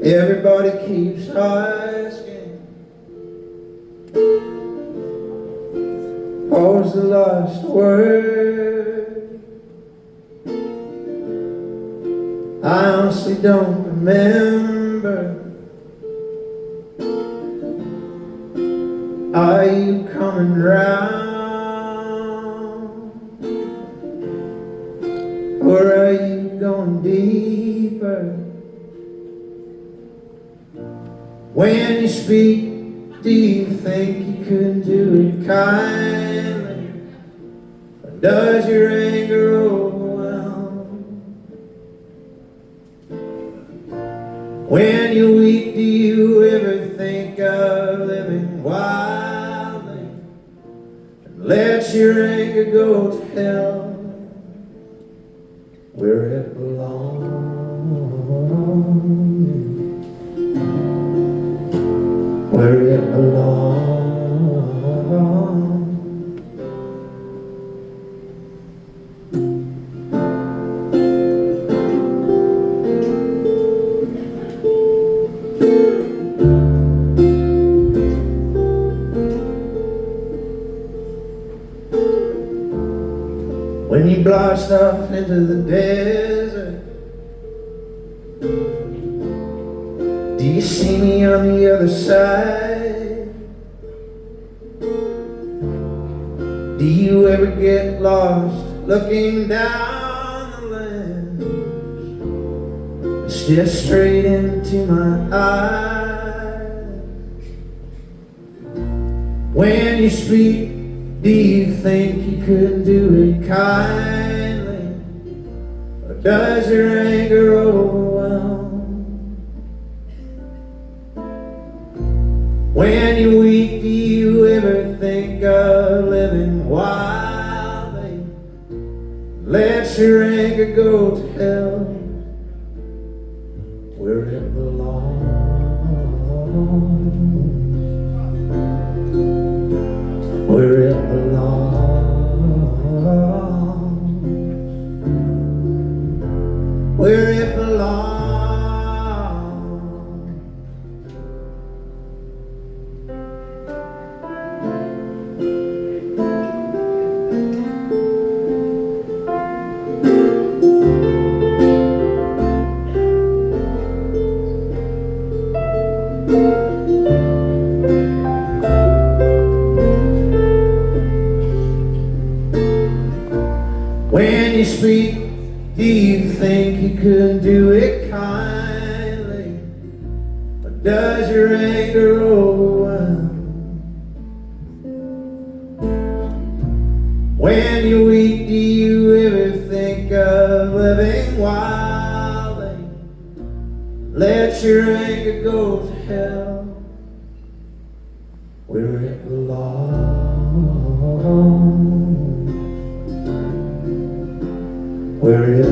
Everybody keeps asking, what was the last word? I honestly don't remember. Are you coming round? Or are you going deeper? When you speak, do you think you could do it kindly? Or does your anger overwhelm? When you're weak, do you ever think of living wildly and let your anger go to hell where it belongs? Where it belongs. When you blast off into the desert, do you see me on the other side? Do you ever get lost looking down the lens and stare straight into my eyes? When you speak, do you think you could do it kindly? Or does your anger overwhelm? When you're weak, do you ever think of living wildly? Let your anger go to hell where it belongs. Where it belongs. Where it belongs. When you speak, do you think you could do it kindly? Or does your anger overwhelm? When you're weak, do you ever think of living wildly? Let your anger go to hell where it belongs. Where it